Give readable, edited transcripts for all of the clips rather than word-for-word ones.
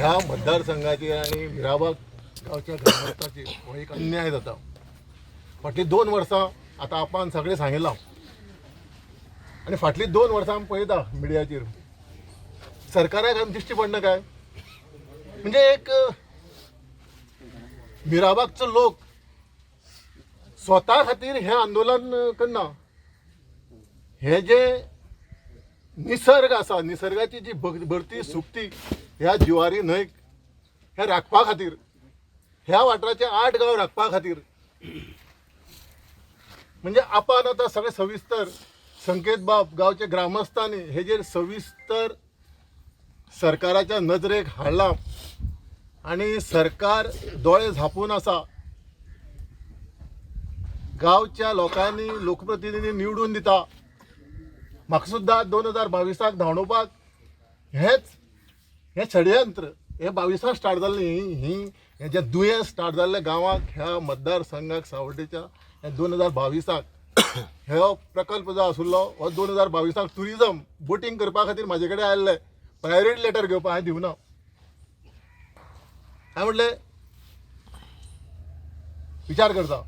ह्या मतदारसंघाची आणि मिराबाग गावच्या ग्रामस्थांची हो एक अन्याय जाता. फाटली 2 वर्सां आता आपण सगळे सांगितलां आणि फाटली 2 वर्सां आमी पळयता मिडियाचेर सरकाराक आमी दिश्टी पडना काय. म्हणजे एक मिराबागचो लोक स्वता खातीर हे आंदोलन करना. हे जे निसर्ग आसा, निसर्गाची जी भरती सुकती ह्या जिवारी न्हंयक हे राखपा खातीर, ह्या वाठाराचे 8 गांव राखपा खातीर म्हणजे आपण आता सगळे सविस्तर संकेत बाब गावचे ग्रामस्थांनी हेजेर सविस्तर सरकाराच्या नजरेक हाडला आणि सरकार दोळे झापून आसा. गावच्या लोकांनी लोकप्रतिनिधी निवडून दिता. म्हाका सुद्दां 2022 धांवडोवपाक हे षडयंत्र हे 22 स्टार्ट जाल्लें. हें जें दुयेंस स्टार्ट जाल्लें गांवाक ह्या मतदारसंघाक सावड्डेच्या हे 2022 हो प्रकल्प जो आशिल्लो हो 2022 टुरिजम बोटींग करपा खातीर म्हाजे कडेन आयल्ले. प्रायोरिटी लेटर घेवपाक हांवें दिवना. हांवें म्हणलें विचार करता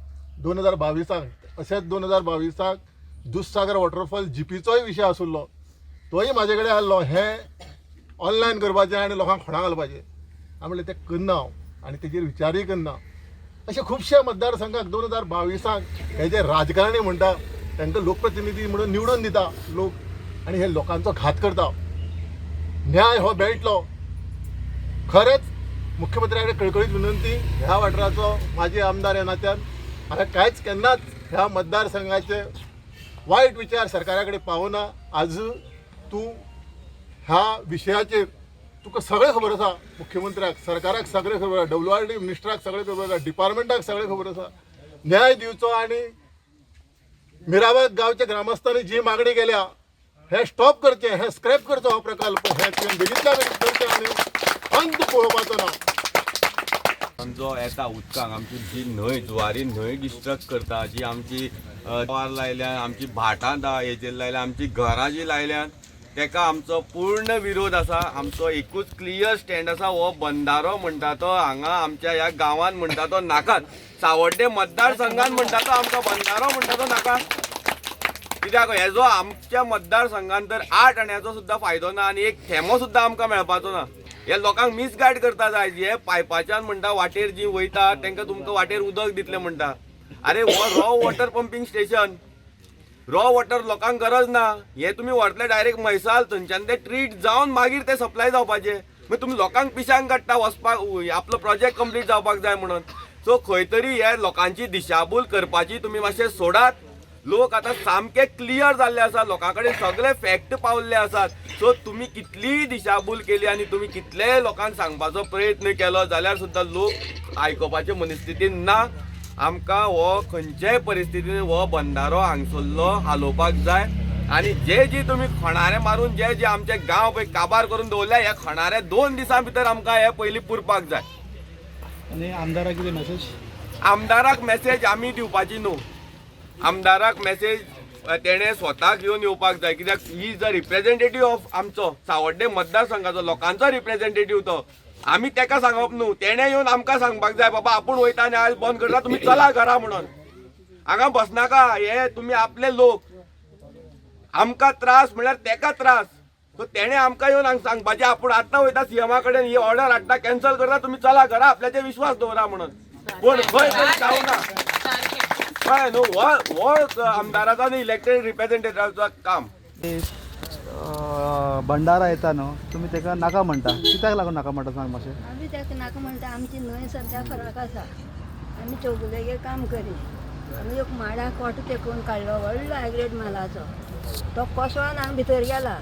2022 अशेंच 2022 दूधसागर वॉटरफॉल जीपीचोय विशय आशिल्लो, तोय म्हाजे कडेन आयल्लो. हें ऑनलायन करपाचें आनी लोकांक खोणाक घालपाचें. हांवें म्हणलें तें करना हांव आनी तेजेर विचारूय करना. अशे खुबशे मतदारसंघाक 2022 हे जे राजकारणी म्हणटा तांकां लोकप्रतिनिधी म्हणून निवडून दिता लोक आनी हे लोकांचो घात करता. न्याय हो मेळटलो. खरेंच मुख्यमंत्र्या कडेन कळकळीत विनंती, ह्या वाठाराचो माजी आमदार ह्या नात्यान हांवें कांयच केन्नाच ह्या मतदारसंघाचे वायट विचार सरकारा कडेन पावना. आज तूं ह्या विशयाचेर तुका सगळें खबर आसा. मुख्यमंत्र्याक, सरकाराक सगळें खबर आसा, WRD मिनिस्टराक सगळें खबर आसा, डिपार्टमेंटाक सगळें खबर आसा. न्याय दिवचो आनी मिराबाग गांवच्या ग्रामस्थांनी जी मागणी केल्या हे स्टॉप करचें, हे स्क्रॅप करचो हो प्रकल्प. हे बेगींतल्या बेगीन करचें आनी अंत पळोवपाचो ना. जो येता उदकाक आमची जी न्हंय जुवारी न्हंय डिस्ट्रक्ट करता, जी आमची वार लायल्यान, आमची भाटां हेजेर लायल्या, आमची घरां जी लायल्यान, तेका आमचो पूर्ण विरोध आसा. आमचो एकूच क्लियर स्टँड आसा. हो बंधारो म्हणटा तो हांगा आमच्या ह्या गांवांत म्हणटा तो नाकाच. सावड्डे मतदारसंघात म्हणटा तो आमकां बंधारो म्हणटा तो नाका. कित्याक हेजो आमच्या मतदारसंघात तर 8 आण्याचो सुद्दां फायदो ना आनी एक थेंबो सुद्दां आमकां मेळपाचो ना. हे लोकांक मिसगायड करता जाय. हे पायपाच्यान म्हणटा वाटेर जी वयता तांकां तुमकां वाटेर उदक दितलें म्हणटा. अरे हो raw water pumping station, raw water लोकांक गरज ना. हे तुमी व्हरतले डायरेक्ट म्हैसाल, थंयच्यान ते ट्रीट जावन मागीर ते सप्लाय जावपाचे. मागीर तुमी लोकांक पिश्यांक काडटा वचपाक, आपलो प्रोजेक्ट कंप्लीट जावपाक जाय म्हणून. सो खंय तरी हे लोकांची दिशाभूल करपाची तुमी मातशें सोडात. लोक आता सामके क्लियर जाल्ले आसा. लोकां कडेन सगळे फॅक्ट पावल्ले आसात. सो तुमी कितलीय दिशाभूल केली आनी तुमी कितलेय लोकांक सांगपाचो प्रयत्न केलो जाल्यार सुद्दां लोक आयकोपाचे मनस्थितीन ना. आमकां हो खंयच्याय परिस्थितीन हो बंधारो हांगसरलो हालोवपाक जाय. आनी जे तुमी खणारे मारून जे आमचे गांव पळय काबार करून दवरल्या, हे खणारे 2 दिसां भितर आमकां हे पयलीं पुरपाक जाय. आनी आमदाराक कितें मेसेज? आमदाराक मेसेज आमी दिवपाची न्हू. आमदाराक मेसेज तेणे स्वताक येवन येवपाक जाय. कित्याक he is the representative of आमचो सावड्डे मतदारसंघाचो, लोकांचो रिप्रेझेंटेटिव्ह तो. आमी तेका सांगप न्हू, तेणे येवन आमकां सांगपाक जाय बाबा आपूण वयता आनी आयज बंद करता, तुमी चला घरा म्हणून. हांगा बसनाका. हे तुमी आपले लोक. आमकां त्रास म्हळ्यार तेका त्रास. सो तेणे आमकां येवन सांगपाचें आपूण आतां वयता सीएमा कडेन, ही ऑर्डर हाडटा, कॅन्सल करता, तुमी चला घरा, आपल्याचेर विश्वास दवरा म्हणून. पूण खंय तरी जावना. कळ्ळें न्हू. हो आमदाराचो आनी इलेक्टेड रिप्रेझेंटेटिव्हाचो काम. भंडारा येता न्हू, तुमी तेका नाका म्हणटा. कित्याक लागून नाका म्हणटा सांग मातशें. आमी तेका नाका म्हणटा. आमची न्हंय सद्या फरक आसा. आमी चौगुलेगेर काम करी. आमी एक माडाक कोटो तेकोवन काडलो व्हडलो हायग्रेड मालाचो. तो कोसळोन हांगा भितर गेला.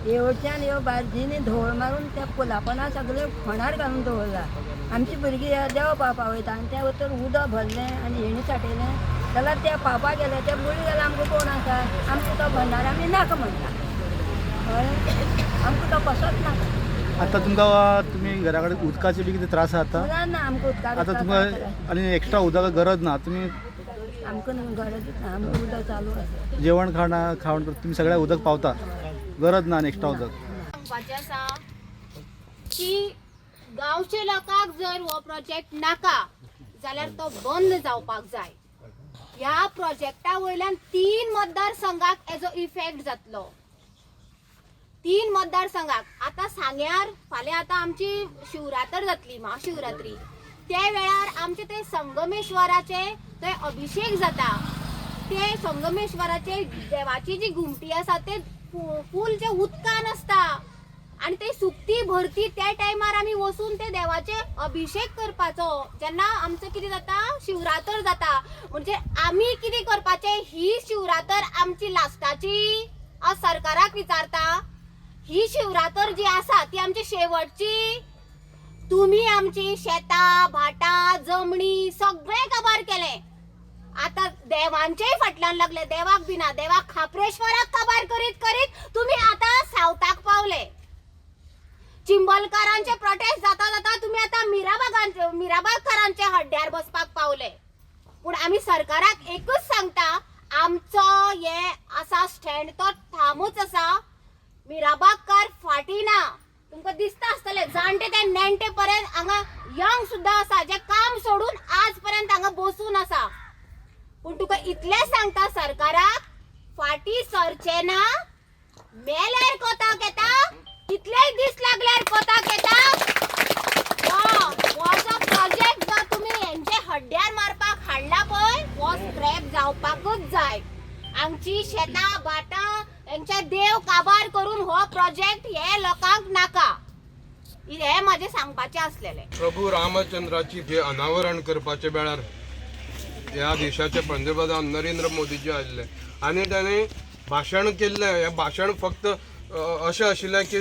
येवच्यान ह्यो बार्जींनी धवळ मारून त्या पुलापणा सगळे फोंडार घालून दवरला. आमची भुरगीं देवपा पावयता आनी त्या उतर उदक भरलें आनी हेणी साठयलें जाल्यार ते पावपा गेले, ते बुडी जाल्यार आमकां कोण आसा. आमकां तो भंडार आमी नाका म्हणटा. आमकां तो कसोच नाका. आतां तुमकां तुमी घरा कडेन उदकाचे बी कितें त्रास आसा आतां? ना आमकां उदकाक आतां तुमकां आनी एक्स्ट्रा उदकाक गरज ना. तुमी आमकां गरज ना. आमकां उदक चालू आसा. जेवण खावण तुमी सगळ्या उदक पावता, गरज ना आनी एक्स्ट्रा उदक. सांगपाचें आसा की गांवच्या लोकांक जर हो प्रोजेक्ट नाका जाल्यार तो बंद जावपाक जाय. ह्या प्रोजेक्टा वयल्यान 3 मतदारसंघाक हेजो इफेक्ट जातलो. 3 मतदारसंघाक आतां सांग्यार फाल्यां आतां आमची शिवरात्र जातली, महाशिवरात्री. त्या वेळार आमचे ते संगमेश्वराचे थंय अभिषेक जाता. ते संगमेश्वराचे देवाची जी घुमटी आसा ते फूल जे उदकान आसता आणि ते सुकती भरती त्या टायमार आमी वचून ते देवाचे अभिषेक करपाचो. जेन्ना आमचं कितें जाता, शिवरात्र जाता, म्हणजे आमी कितें करपाचे, ही शिवरात्र आमची लास्टाची. आज सरकाराक विचारता, ही शिवरात्र जी आसा ती आमची शेवटची. तुम्ही आमची शेतां भाटां जमणी सगळे काबार केले. आता देवांचेय फाटल्यान लागले, देवाक बिना, देवाक खापरेश्वराक काबार करीत करीत तुम्ही आता सावताक पावले. चिंबलकारांचे प्रोटेस्ट जाता जाता तुम्ही आता मीराबागकारांचे हड्ड्यार बसपाक पावले. पण आम्ही सरकाराक एकच सांगता, आमचो हे असा स्टँड तो ठामूच असा. मीराबागकार फाटी ना. तुमकां दिसता आसतले जाणटे ते नेणटे पर्यंत हांगा यंग सुद्धा आसा जे काम सोडून आज पर्यंत हांगा बसून आसा. पण तुका इतले सांगता सरकाराक, फाटी सरचे ना. मेल्यार कोताक येता, कितलेय दीस लागल्यार कोताक येता. हो जो प्रोजेक्ट जो तुम्ही हेंचे हड्ड्यार मारपाक हाडला पळय, हो स्क्रॅप जावपाकूच जाय. आमची शेतां भाटां हेंचे देव काबार करून हो प्रोजेक्ट हे लोकांक नाका. हे माझे सांगपाचे असलेले. प्रभू रामचंद्राची जे अनावरण करपाचे वेळार ह्या देशाचे पंतप्रधान नरेंद्र मोदीजी आयिल्ले आनी ताणें भाशण केल्लें. हें भाशण फक्त अशें आशिल्लें की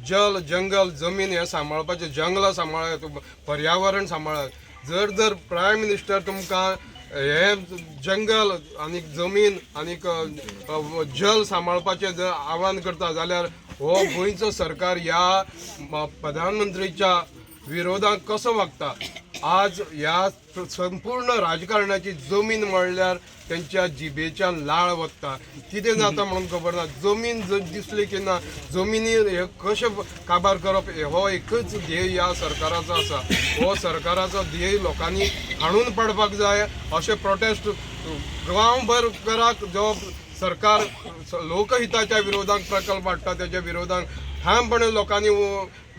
जल जंगल जमीन हें सांबाळपाचें, जंगलां सांबाळात, पर्यावरण सांबाळात. जर प्रायम मिनिस्टर तुमकां हे जंगल आनी जमीन आनीक जल सांबाळपाचें जर आव्हान करता जाल्यार हो गोंयचो सरकार ह्या प्रधानमंत्रीच्या विरोधात कसो वागता. आज ह्या संपूर्ण राजकारणाची जमीन म्हणल्यार त्यांच्या जिबेच्यान लाळ वता. कितें जाता म्हणून खबर ना. जमीन दिसली की ना, जमिनी हे कशें काबार करप हो एकच ध्येय ह्या सरकाराचो आसा. हो सरकाराचो ध्येय लोकांनी हाणून पाडपाक जाय. अशें प्रोटेस्ट गांवभर कराक जो सरकार लोकहिताच्या विरोधात प्रकल्प हाडटा त्याच्या विरोधात ठामपणे लोकांनी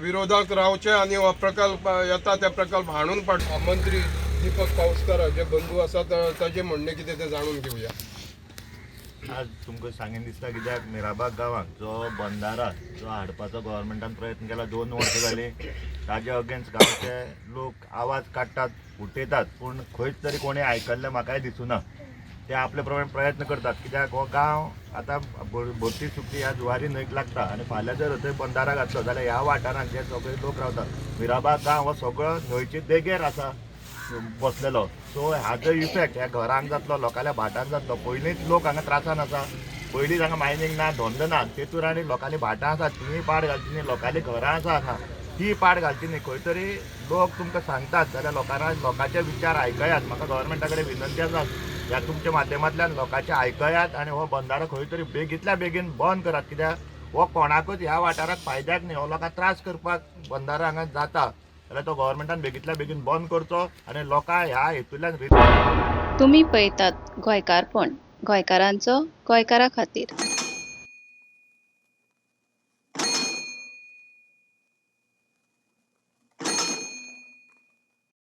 विरोधात रावचे आणि हो प्रकल्प येता त्या प्रकल्प हाणून पाड. मंत्री दीपक पावसकर जे बंधू आसा ताजे म्हणणे कितें ते जाणून घेवया. आज तुमकां सांगेन दिसता कित्याक मीराबाग गांवांत जो बंधारा जो हाडपाचो गव्हर्मेंटान प्रयत्न केला 2 वर्सां जाली, ताजे अगेन्स्ट गांवचे लोक आवाज काडटात, उठयतात, पूण खंयच तरी कोणी आयकल्लें म्हाकाय दिसूना. ते आपले प्रमाणे प्रयत्न करतात कित्याक हो गांव आतां भरती सुकती ह्या जुवारी न्हंयक लागता आनी फाल्यां जर थंय बंधारा घातलो जाल्यार ह्या वाठारांत जे सगळे लोक रावतात मीराबाग गांव हो सगळो न्हंयचे देगेर आसा बसलेलो. सो हाजो इफेक्ट ह्या घरांक जातलो, लोकांच्या भाटांक जातलो. पयलींच लोक हांगा त्रासान आसा, पयलींच हांगा मायनींग ना, धंदो ना, तेतूर आनी लोकांनी भाटां आसा तींय पाड घालची न्ही, लोकांली घरां आसा हांगा ती पाड घालची न्ही. खंय तरी लोक तुमकां सांगतात जाल्यार लोकांचे विचार आयकयात. म्हाका गव्हर्मेंटा कडेन विनंती आसा, ह्या तुमच्या माध्यमांतल्यान लोकांचे आयकयात आनी हो बंधारो खंय तरी बेगींतल्या बेगीन बंद करात. कित्याक हो कोणाकूच ह्या वाठाराक फायद्याक न्ही. हो लोकांक त्रास करपाक बंधारो हांगा जाता जाल्यार तो गव्हर्मेंटान बेगींतल्या बेगीन बंद करचो आनी लोकां ह्या हेतूंतल्यान. तुम्ही पळयतात गोंयकारपण, गोंयकारांचो गोंयकारा खातीर.